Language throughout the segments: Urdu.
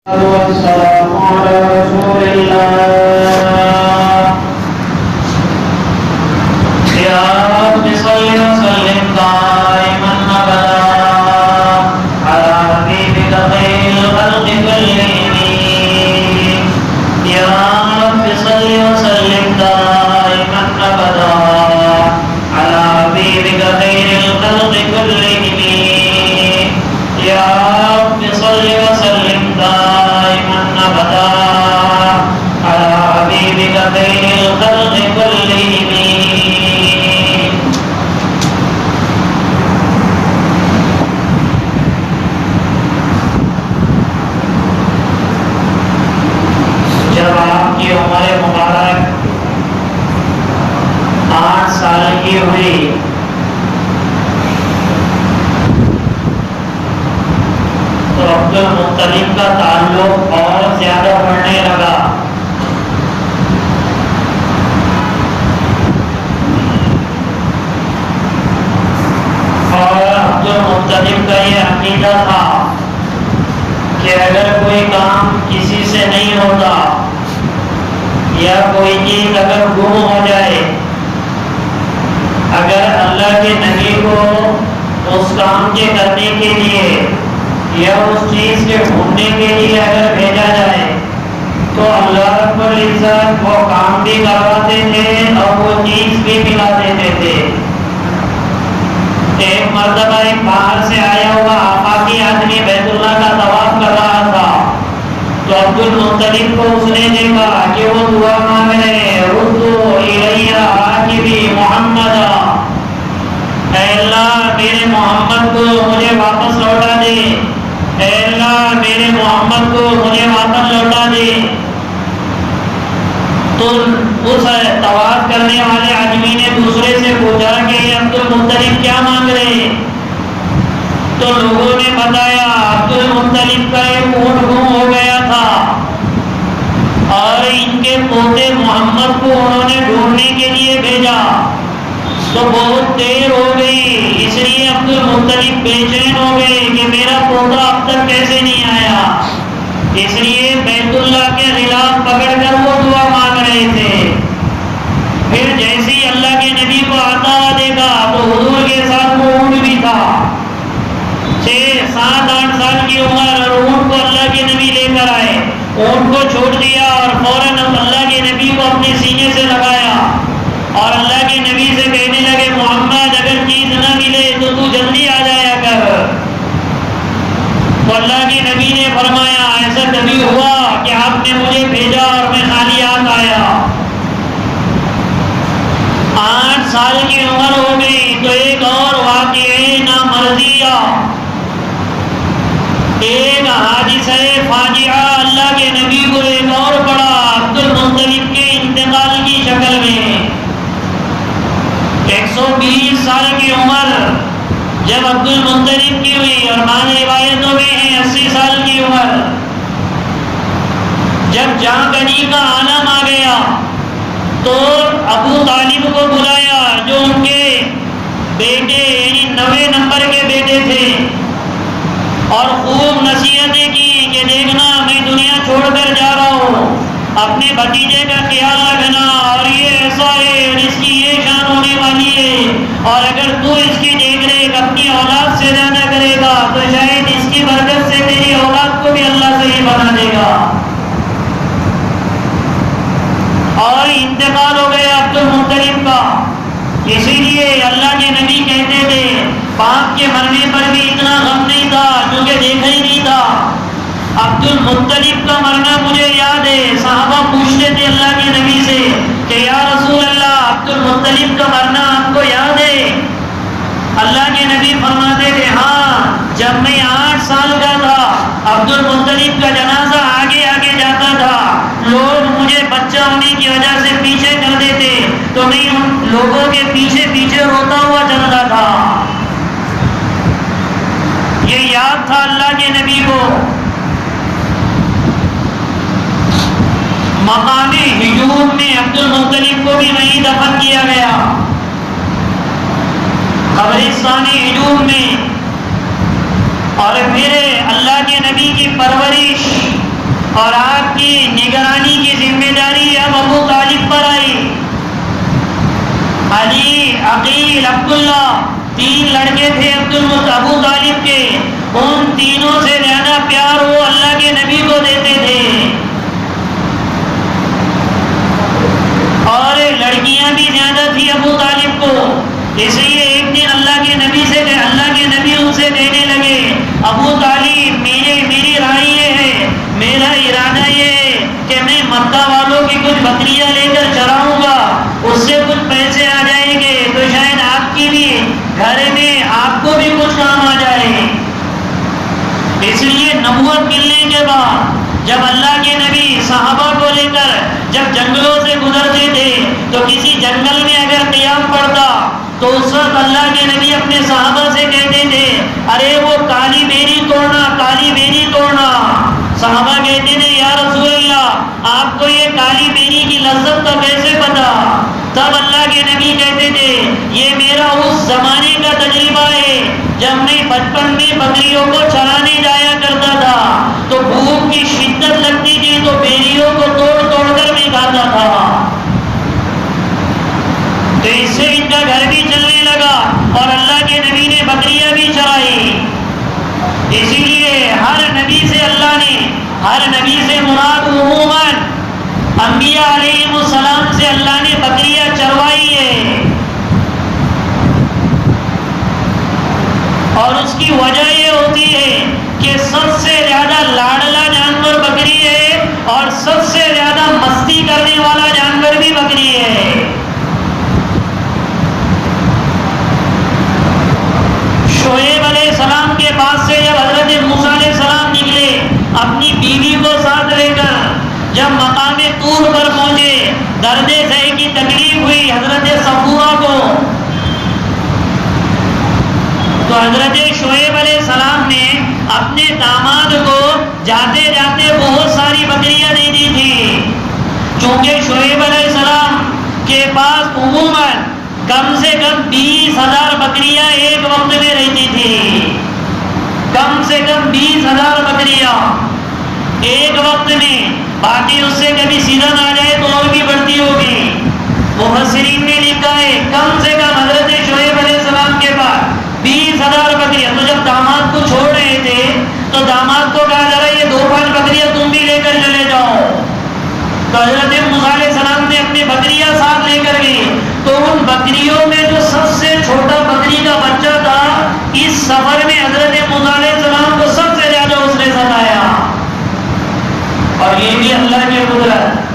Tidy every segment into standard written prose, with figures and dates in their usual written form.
والسلام على رسول الله يا رب صل وسلم دائما ابدا على حبيبك خير الخلق كلهم يا رب صل وسلم دائما ابدا على حبيبك خير الخلق كلهم يا رب صل وسلم دائما ابدا على حبيبك خير الخلق كلهم. جب آپ کی عمر مبارک 8 سال کی ہوئی تو عبد المطلب کا تعلق اور زیادہ بڑھنے لگا. اور عبد المطلب کا یہ عقیدہ تھا کہ اگر کوئی کام کسی سے نہیں ہوتا یا کوئی چیز اگر گم ہو جائے، اگر اللہ کے نبی کو اس کام کے کرنے کے لیے یا اس چیز کے ڈھونڈنے کے لیے اگر بھیجا جائے تو اللہ رب العزت وہ کام بھی کرواتے تھے اور وہ چیز بھی ملا دیتے تھے. ایک مرتبہ ایک باہر سے آیا ہوا آفاقی آدمی بیت اللہ کا طواف کر رہا تھا تو عبد المطلب کو اس نے دیکھا کہ وہ دعا مانگ رہے ردو الیہ راکبی محمد، اے اللہ میرے محمد کو مجھے واپس لوٹا دے، اے اللہ میرے محمد کو مجھے واپس لوٹا دے. تو اس طواف کرنے والے آدمی نے دوسرے سے پوچھا کہ یہ عبد المطلب کیا مانگ رہے؟ تو لوگوں نے بتایا عبد المطلب کا ایک اونٹ گم ہو گیا تھا اور ان کے پوتے محمد کو انہوں نے ڈھونڈنے کے لیے بھیجا تو بہت دیر ہو گئی، اس لیے عبد المطلب بے چین ہو گئے کہ میرا پوتا اب تک کیسے نہیں آیا. اس لیے بیت اللہ کے غلاف پکڑ کر وہ دعا مانگ رہے تھے. پھر جیسے ہی اللہ کے نبی کو آتا ہوا دیکھا تو حضور کے ساتھ وہ اونٹ بھی تھا. 6 7 8 سال کی عمر اور اونٹ کو اللہ کے نبی لے کر آئے. اونٹ کو چھوڑ دیا اور فوراً اللہ کے نبی کو اپنے سینے سے لگایا اور اللہ کے نبی سے کہنے لگے محمد اگر چیز نہ ملے تو تو جلدی آ جایا کر. تو اللہ کے نبی نے فرمایا ایسا کبھی ہوا کہ آپ نے مجھے بھیجا اور میں خالی ہاتھ آیا. 8 سال کی عمر ہو گئی تو ایک اور واقعہ نامرضیہ، ایک حادثہ فاجعہ اللہ کے نبی کو ایک اور پڑا عبد المطلب کے انتقال کی شکل میں. 120 سال کی عمر جب عبد المطلب کی ہوئی اور بعض روایتوں میں ہے 80 سال کی عمر، جب جاں کنی کا عالم آ گیا تو ابو طالب کو بلایا جو ان کے بیٹے یعنی 90 نمبر کے بیٹے تھے اور خوب نصیحتیں کی کہ دیکھنا میں دنیا چھوڑ کر جا رہا ہوں، اپنے بھتیجے کا خیال رکھنا اور یہ ایسا ہے اور اس کی یہ شان ہونے والی ہے اور اگر تو اس کی دیکھ ریکھ اپنی اولاد سے زیادہ کرے گا تو شاید اس کی برکت سے تیری اولاد کو بھی اللہ صحیح بنا دے گا. اور انتقال ہو گیا عبد المطلب کا. اسی لیے اللہ کے نبی کہتے تھے باپ کے مرنے پر بھی اتنا غم نہیں تھا کیونکہ دیکھا ہی نہیں تھا. عبد المطلب کا مرنا مجھے یاد ہے. صحابہ پوچھتے تھے اللہ کے نبی سے کہ یا رسول اللہ عبد المطلب کا مرنا آپ کو یاد ہے؟ اللہ کے نبی فرماتے تھے ہاں، جب میں 8 سال کا تھا عبد المطلب کا جنازہ آگے آگے جاتا تھا، لوگ مجھے بچہ ہونے کی وجہ سے پیچھے کر دیتے تو میں ان لوگوں کے پیچھے پیچھے روتا ہوا چلتا تھا. یہ یاد تھا اللہ کے نبی کو. مقام ہجوم میں عبد المطلب کو بھی وہیں دفن کیا گیا، قبرستان ہجوم میں. اور پھر اللہ کے نبی کی پرورش اور آپ کی نگرانی کی ذمہ داری اب ابو طالب پر آئی۔ علی، عقیل، عبداللہ، 3 لڑکے تھے ابو طالب کے، ان تینوں سے زیادہ پیار وہ اللہ کے نبی کو دیتے تھے، اور لڑکیاں بھی زیادہ تھی ابو طالب کو۔ اس لیے ایک دن اللہ کے نبی ان سے کہنے لگے، ابو طالب، میری رائے یہ ہے، میرا ارادہ یہ ہے کہ میں مکہ والوں کی کچھ بکریاں لے کر چراؤں گا، اس سے کچھ پیسے آ جائیں گے تو شاید آپ کی بھی گھر میں آپ کو بھی کچھ کام آ جائے۔ اس لیے نبوت ملنے کے بعد جب اللہ کے نبی صحابہ کو لے کر جب جنگلوں سے گزرتے تھے تو کسی جنگل میں اگر قیام پڑتا تو اس وقت اللہ کے نبی اپنے صحابہ سے کہتے تھے، ارے وہ کالی بیری توڑنا، کالی بیری توڑنا۔ صحابہ کہتے تھے، یا رسول اللہ، آپ کو یہ کالی بیری کی لذت کا کیسے پتا؟ تب اللہ کے نبی کہتے تھے، یہ میرا اس زمانے کا تجربہ ہے جب میں بچپن میں بکریوں کو چرانے جایا کرتا تھا تو بھوک کی شدت لگتی تھی تو بیریوں کو توڑ توڑ کر میں کھاتا تھا، تو اس سے ان کا گھر بھی چلنے لگا اور اللہ کے نبی نے بکریاں بھی چرائی۔ اسی لیے ہر نبی سے مراد عموماً انبیاء علیہ السلام سے اللہ نے بکریاں چروائی ہے، اور اس کی وجہ یہ ہوتی ہے کہ سب سے زیادہ لاڈلا جانور بکری ہے اور سب سے زیادہ مستی کرنے والا جانور بھی بکری ہے۔ شعیب علیہ السلام کے پاس سے جب حضرت موسیٰ علیہ السلام نکلے اپنی بیوی کو ساتھ لے کر، جب مقام طور پر پہنچے، درد سہ کی تکلیف ہوئی حضرت صفورہ کو، تو حضرت شعیب علیہ السلام نے اپنے داماد کو جاتے جاتے بہت ساری بکریاں دے دی تھی، چونکہ شعیب علیہ السلام کے پاس عموماً کم سے کم 20,000 بکریاں ایک وقت میں رہتی تھی، کم سے کم 20,000 بکریاں ایک وقت میں، باقی اس سے کبھی سیزن آ جائے تو اور بھی بڑھتی ہوگی۔ مفسرین نے لکھا ہے کم سے کم حضرت شعیب علیہ السلام کے پاس 20,000 بکریاں۔ تو جب داماد کو چھوڑ رہے تھے تو داماد کو کہا جا رہا ہے یہ 2-5 بکریاں تم بھی لے کر چلے جاؤ، تو حضرت موسیٰ علیہ السلام نے اپنی بکریاں ساتھ لے کر گئی، تو ان بکریوں میں جو سب سے چھوٹا بکری کا بچہ تھا، اس سفر میں حضرت موسیٰ علیہ السلام کو سب سے زیادہ اس نے ستایا، اور یہ بھی اللہ کی قدرت،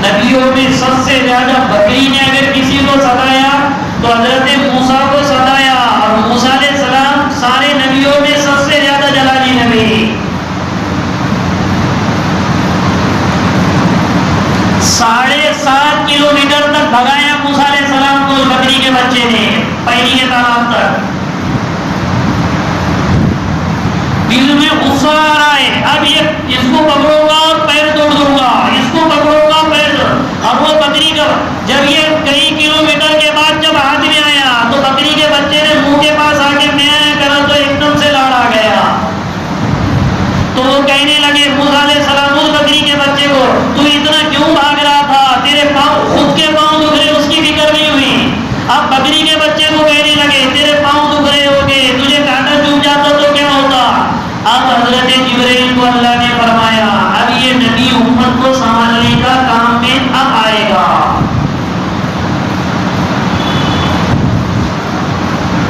نبیوں میں سب سے زیادہ بکری نے اگر کسی کو ستایا تو حضرت موسیٰ کو ستایا، اور موسیٰ علیہ السلام سارے نبیوں میں سب سے زیادہ جلالی نبی، 7.5 کلومیٹر تک بھگایا موسیٰ علیہ السلام کو اس بکری کے بچے نے، پہلی کے تالاب تک۔ دل میں غصہ آ رہا ہے، اب اس کو پکڑوں گا اور پیر توڑ دوں گا، اس کو پکڑوں گا پیر، اور وہ بکری کا جب یہ کئی کلومیٹر کے بعد جب ہاتھ میں آیا تو بکری کے بچے نے منہ کے پاس آ کے میں کرا تو ایک دم سے لاڑ آ گیا، تو وہ کہنے لگے موسیٰ علیہ السلام اس بکری کے بچے کو، تو اتنا کیوں بھاگ رہا تھا، تیرے پاؤں خود کے پاؤں دکھ رہے اس کی فکر نہیں ہوئی۔ اب بکری کے بچے کو کہنے لگے تیرے پاؤں دکھ رہے ہوگے، تجھے کانٹا چوب جاتا تو کیا ہوتا؟ اب حضرت جبرائیل کو اللہ نے فرمایا اب یہ نبی امت کو سنبھالنے کا کام میں اب آئے گا،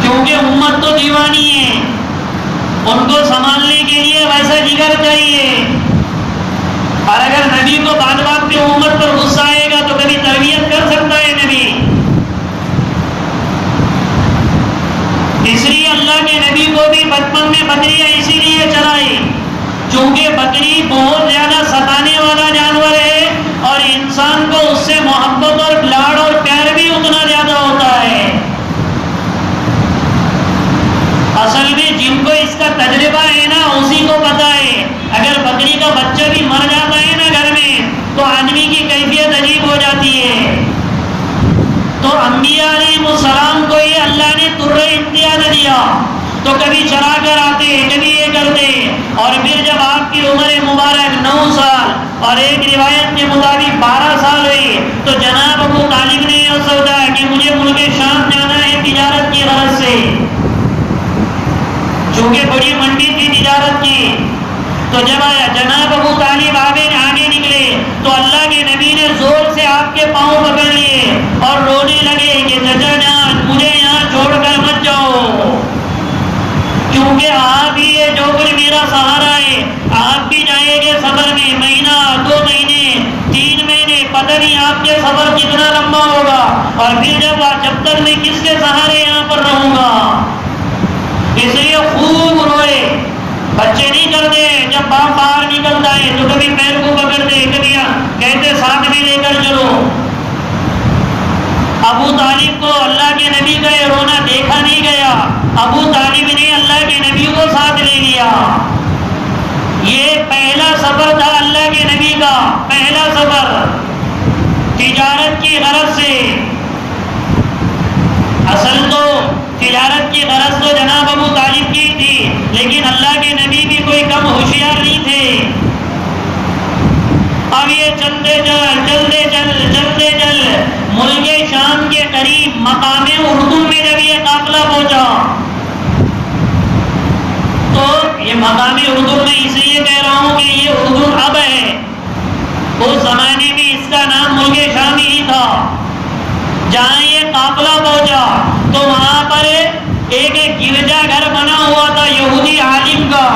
کیونکہ امت تو دیوانی ہے، ان کو سنبھالنے کے لیے ویسا جگر چاہیے، اور اگر نبی کو بات بات پہ امت پر غصہ آئے گا تو کبھی تربیت کر سکتا ہے نبی؟ اس لیے اللہ کے نبی کو بھی بچپن میں بکریاں اسی لیے چرائی، چونکہ بکری بہت زیادہ ستانے والا جانور ہے اور انسان کو اس سے محبت اور لاڑ اور پیار بھی اتنا زیادہ ہوتا ہے۔ اصل میں جن کو اس کا تجربہ ہے نا اسی کو پتا ہے، اگر بکری کا بچہ بھی مر جاتا ہے نا گھر میں تو آدمی کی کیفیت عجیب ہو جاتی ہے۔ تو انبیاء علیہ السلام کو یہ اللہ نے ترہ امتیاز دیا، تو کبھی چرا کر آتے کبھی یہ کرتے، اور پھر جب آپ کی عمر مبارک 9 9 سال اور ایک روایت کے مطابق 12 سال ہوئی. تو جناب ابو طالب نے یہ سوچا کہ مجھے ملک شام جانا ہے تجارت کی غرض سے، چونکہ بڑی منڈی تھی تجارت کی. تو جب جناب ابو طالب آگے نکلے تو اللہ کے نبی نے زور سے آپ کے پاؤں پکڑ لیے اور رونے لگے کہ چچا جان مجھے یہاں چھوڑ کر مت جاؤ، کیونکہ آپ ہی ہے جو کوئی میرا سہارا ہے. آپ بھی جائیں گے سفر میں، مہینہ 2 مہینے 3 مہینے، پتہ نہیں آپ کے سفر کتنا لمبا ہوگا، اور پھر جب تک میں کس کے سہارے یہاں پر رہوں گا. اس لیے خوب روئے. بچے نہیں کرتے، جب باپ باہر نکلتا ہے تو کبھی پیر کو پکڑتے، کبھی کہتے ساتھ میں لے کر چلو. ابو طالب کو اللہ کے نبی کا یہ رونا دیکھا نہیں گیا. ابو طالب نے اللہ کے نبی کو ساتھ لے لیا. یہ پہلا سفر تھا اللہ کے نبی کا، پہلا سفر تجارت کی غرض سے. اصل تو تجارت کی غرض تو جناب ابو طالب کی تھی، لیکن اللہ کے نبی بھی کوئی کم ہوشیار نہیں تھے. اب یہ چلتے چل ملک شام کے قریب مقام اردو میں جب یہ قافلہ پہنچا تو یہ مقام اردو میں اس لیے کہہ رہا ہوں کہ یہ اردو اب ہے، اس زمانے میں اس کا نام ملک شام ہی تھا. جہاں یہ قافلہ پہنچا تو وہاں پر ایک گرجا گھر بنا ہوا تھا یہودی عالم کا.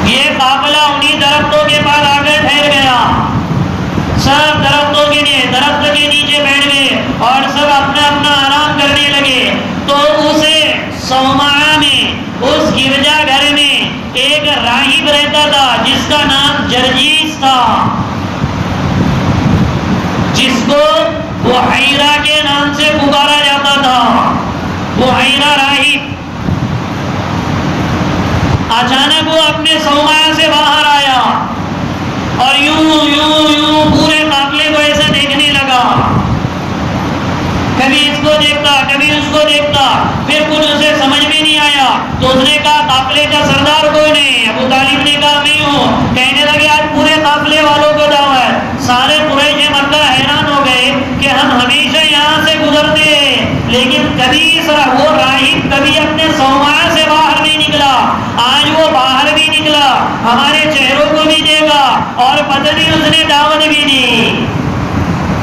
یہ قافلہ انہی درختوں کے پاس آ کر ٹھہر گیا. سب درختوں کے لیے درخت کے نیچے بیٹھ گئے اور سب اپنا اپنا آرام کرنے لگے. تو اسے صومعہ میں، اس گرجا گھر میں ایک راہب رہتا تھا جس کا نام جرجیس تھا، جس کو بحیرہ کے نام سے پکارا جاتا تھا، بحیرہ راہب. اچانک وہ اپنے صومعہ سے باہر آیا اور یوں پورے قافلے کو ایسے دیکھنے لگا. کبھی اس کو دیکھتا، کبھی اس کو دیکھتا، پھر کچھ اسے سمجھ میں نہیں آیا تو اس نے کہا قافلے کا سردار کون ہے؟ ابو طالب نے کہا میں ہوں. کہنے لگے آج پورے قافلے والوں کو دعوت. سارے قریش مکہ حیران ہو گئے کہ ہم ہمیشہ یہاں سے گزرتے ہیں لیکن کبھی وہ راہب کبھی اپنے صومعہ سے باہر نہیں نکلا. آج وہ باہر بھی نکلا، ہمارے چہروں کو بھی دیکھا اور پتہ نہیں اس نے دعوت بھی دی.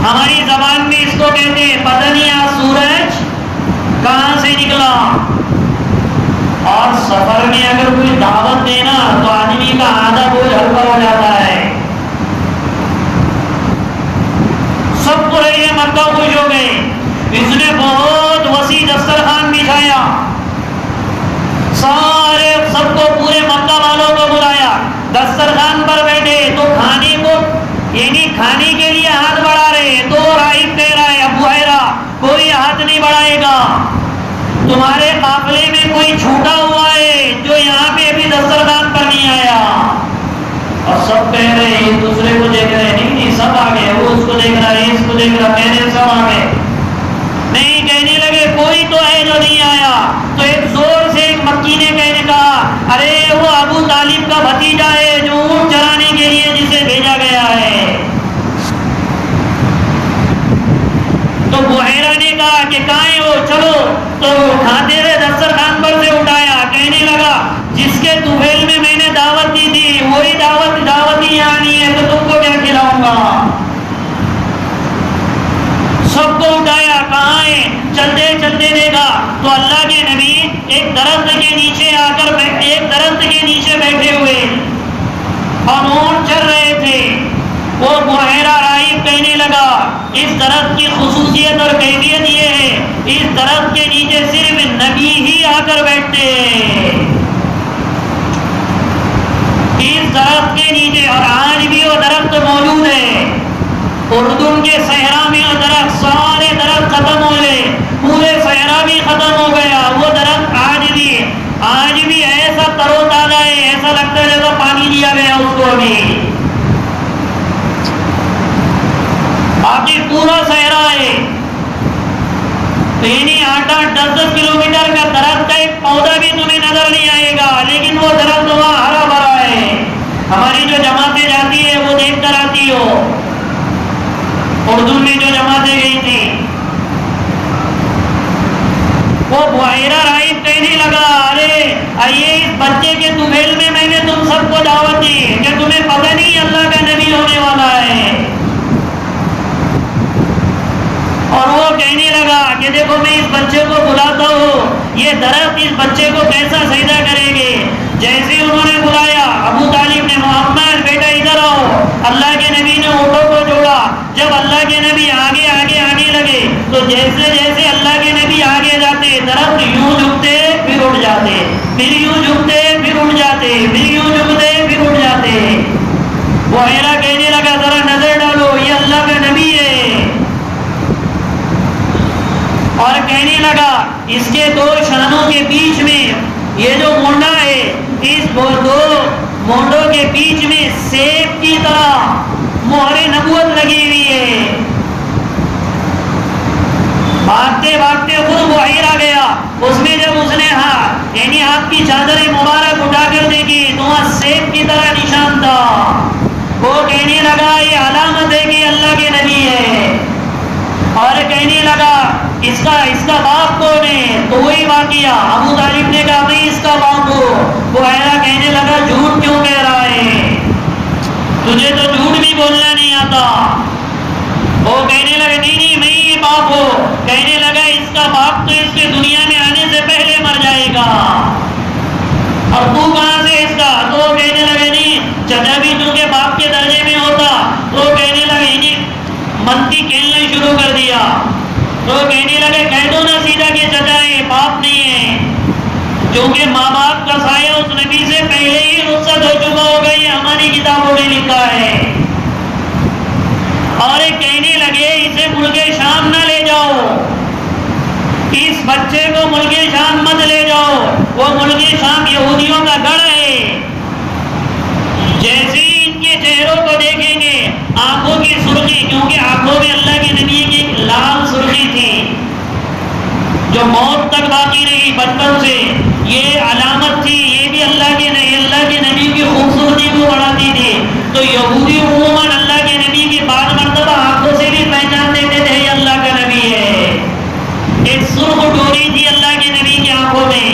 ہماری زبان میں اس کو کہتے ہیں پتہ نہیں آج سورج کہاں سے نکلا. اور سفر میں اگر کوئی دعوت دینا تو آدمی کا آدھا بوجھ ہلکا ہو جاتا ہے. سب قریش مکہ خوش ہو گئے. اس نے بہت وسیع دسترخوان بچھایا، سب کو پورے مکہ والوں کو بلایا. دسترخوان پر بیٹھے تو کھانے کو یعنی کھانے کے لیے ہاتھ بڑھا رہے تو راہب کہہ رہا ہے ابو حیرہ کوئی ہاتھ نہیں بڑھائے گا. تمہارے قافلے میں کوئی چھوٹا ہوا ہے جو یہاں پہ ابھی دسترخوان پر نہیں آیا. اور سب کہہ رہے ہیں ایک دوسرے کو دیکھ رہے ہیں، نہیں سب آ گئے، وہ اس کو دیکھ رہا ہے، اس کو دیکھ رہا، پہلے سب آ گئے. نہیں، کہنے لگے کوئی تو ہے جو نہیں آیا. تو ایک زور سے ایک مکی نے کہنے کہا ارے وہ ابو طالب کا بھتیجا ہے جو اونٹ چرانے کے لیے جسے بھیجا گیا ہے. تو بحیرہ نے کہا کہ کہاں ہے وہ، چلو. تو اٹھاتے ہوئے دسترخوان پر سے اٹھایا، کہنے لگا جس کے طفیل میں میں نے دعوت دی تھی وہی دعوت ہی یہاں نہیں ہے تو تم کو کیا کھلاؤں گا. سب کو اٹھایا، کہاں ہے؟ چلتے چلتے دیکھا تو اللہ کے نبی ایک درخت کے نیچے آ کر ایک درخت کے نیچے بیٹھے ہوئے اور اونٹ چل رہے تھے. وہ بحیرہ راہب کہنے لگا اس درخت کی خصوصیت اور کیفیت یہ ہے اس درخت کے نیچے صرف نبی ہی آ کر بیٹھتے ہیں. اس درخت کے نیچے، اور آج بھی وہ درخت موجود ہے. اردن کے صحرا میں وہ درخت، سارے درخت ختم ہو گئے، پورے صحرا بھی ختم ہو گیا. وہ درخت آج بھی ایسا ترو تازہ ہے، ایسا لگتا ہے جیسا پانی دیا گیا اس کو ابھی. باقی پورا صحرا ہے، یعنی 8-10 کلومیٹر کا درخت کا ایک پودا بھی تمہیں نظر نہیں آئے گا، لیکن وہ درخت وہاں ہرا بھرا اردن میں جو جماعتیں گئی تھی، وہ بحیرہ راہب کہنے لگا ارے آئیے اس بچے کے طفیل میں نے تم سب کو دعوت دی کہ تمہیں پتہ نہیں اللہ کا نبی ہونے والا ہے. اور وہ کہنے لگا کہ دیکھو میں اس بچے کو بلاتا ہوں، یہ درخت اس بچے کو کیسا سجدہ کریں گے. جیسے انہوں نے بلایا، ابو طالب نے محمد بیٹا ادھر آؤ، اللہ کے نبی نے اونٹوں کو جوڑا. جب اللہ کے نبی آگے آگے آنے لگے تو جیسے جیسے اللہ کے نبی آگے جاتے درخت یوں جھکتے پھر اٹھ جاتے، پھر یوں جھکتے پھر اٹھ جاتے، پھر یوں جھکتے پھر اٹھ جاتے. بحیرہ کہنے لگا ذرا نظر ڈالو یہ اللہ کا نبی ہے. اور کہنے لگا اس کے دو شانوں کے بیچ میں یہ جو مونڈا ہے، اس دو مونڈوں کے بیچ میں سیب کی طرح مہر نبوت لگی ہوئی ہے. بھاگتے بھاگتے خود بحیرہ گیا، اس میں جب اس نے یعنی آپ کی چادر مبارک اٹھا کر دیکھی تو وہاں سیب کی طرح نشان تھا. وہ کہنے لگا یہ علامت ہے کہ اللہ کے نبی ہے. اور کہنے لگا اس کا باپ کون ہے؟ تو وہی واقعہ ابو طالب نے کہا میں اس کا باپ ہوں. بحیرہ کہنے لگا جھوٹ کیوں کہہ رہا ہے، تجھے تو جھوٹ بھی بولنا نہیں آتا. وہ کہنے لگا نہیں نہیں میں یہ باپ ہوں. کہنے لگا اس کا باپ تو اس کے دنیا میں آنے سے پہلے مر جائے گا، اور تو کہاں سے اس کا؟ تو وہ کہنے لگا نہیں چچا بھی چونکہ باپ کے درجے میں ہوتا. تو وہ کہنے لگا منتی کھیلنا شروع کر دیا. تو کہنے لگے کہہ دو نا سیدھا کہ چچا ہے باپ نہیں ہے، کیونکہ ماں باپ کا سایہ اس نبی سے پہلے ہی رخصت ہو چکا ہوگا، یہ ہماری کتابوں میں لکھا ہے. اور کہنے لگے اسے ملک شام نہ لے جاؤ، اس بچے کو ملک شام مت لے جاؤ، وہ ملک شام یہودیوں کا گڑھ ہے. جیسے ہی ان کے چہروں کو دیکھیں گے آنکھوں کی سرخی، کیونکہ آنکھوں میں اللہ کے نبی کی ایک لال سرخی تھی جو موت تک باقی رہی بچپن سے، یہ علامت تھی، یہ بھی اللہ کے نبی کی خوبصورتی کو بڑھاتی تھی. تو یہودی عموماً اللہ کے نبی کی بعض مرتبہ آنکھوں سے بھی پہچان دیتے تھے یہ اللہ کا نبی ہے. ایک سرخ ڈوری تھی اللہ کے نبی کی آنکھوں میں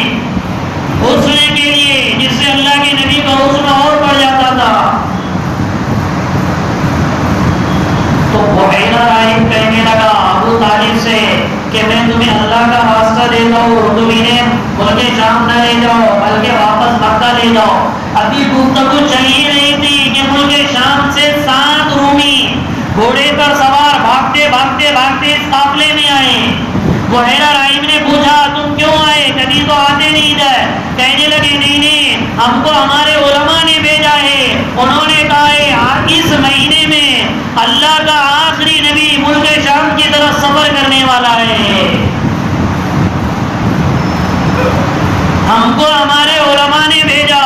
حسن کے لیے، جس سے اللہ کے نبی کا حسن اور بڑھ جاتا تھا. تو بحیرہ راہب کہنے لگا ابو طالب سے کہ میں تمہیں اللہ کا راستہ دیتا ہوں، تم انہیں ملک شام نہ لے جاؤ بلکہ واپس مکہ لے جاؤ. ابھی گفتگو چل ہی رہی تھی کہ ملک شام سے 7 رومی گھوڑے پر سوار بھاگتے بھاگتے بھاگتے اس قافلے میں آئے. بحیرہ راہب نے پوچھا تم کیوں آئے، کبھی تو آتے نہیں ادھر. کہنے لگے نہیں ہم کو ہمارے علماء نے بھیجا ہے، انہوں نے کہا ہے اس مہینے میں اللہ کا آخری نبی ملک شام کی طرف سفر کرنے والا ہے. ہم کو ہمارے علماء نے بھیجا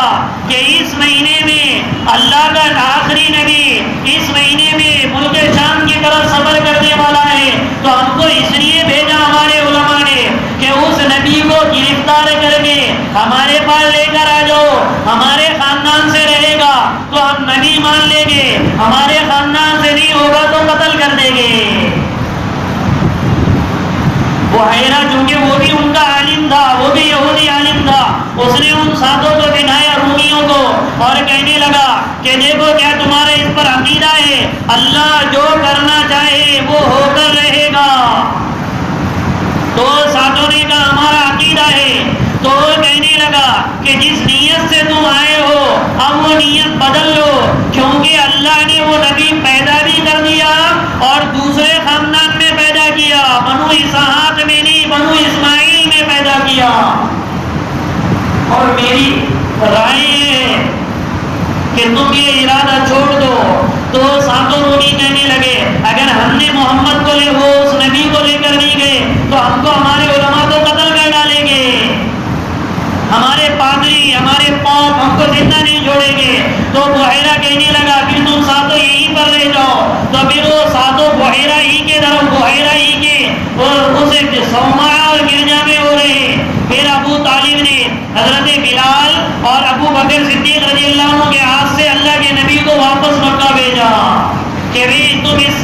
کہ اس مہینے میں اللہ کا آخری نبی اس مہینے میں ملک شام کی طرف سفر کرنے والا ہے. تو ہم کو اس لیے بھیجا ہمارے علماء نے کہ اس نبی کو گرفتار کر کے ہمارے پاس لے کر آ جاؤ، ہمارے خاندان سے رہے گا تو ہم نبی مان لیں گے، ہمارے خاندان سے نہیں ہوگا تو قتل کر دیں گے. بحیرہ چونکہ وہ بھی ان کا عالم تھا، وہ بھی یہودی عالم تھا، اس نے ان ساتھوں کو بٹھایا رومیوں کو اور کہنے لگا کہ دیکھو کیا تمہارا اس پر عقیدہ ہے اللہ جو کرنا چاہے وہ ہو کر رہے گا. تو ساتھوں نے کہا ہمارا عقیدہ ہے. تو وہ کہنے لگا کہ جس نیت سے تم آئے ہو اب وہ نیت بدل لو، کیونکہ اللہ نے وہ نبی پیدا بھی کر دیا اور دوسرے خاندان میں پیدا کیا، بنو اسحاق میں نہیں بنو اسماعیل میں پیدا کیا. اور میری رائے ہے کہ تم یہ ارادہ چھوڑ دو. تو ساتوں رومی کہنے لگے اگر ہم نے محمد کو وہ اس نبی کو لے کر نہیں گئے تو ہم کو ہمارے علماء کو قتل کر ڈالیں گے، ہمارے پادری ہمارے پوپ ہم کو زندہ نہیں چھوڑیں گے. تو بحیرہ کہنے لگا پھر تم ساتوں یہیں پر رہ جاؤ. تو پھر وہ ساتوں بحیرہ ہی کے طرف بحیرہ ہی کے اسے صومعہ اور گرجا میں ہو رہے. پھر ابو طالب نے حضرت بلال اور ابو بکر صدیق رضی اللہ عنہ کے ہاتھ سے اللہ کے نبی کو واپس مکہ بھیجا کہ بھی تم اس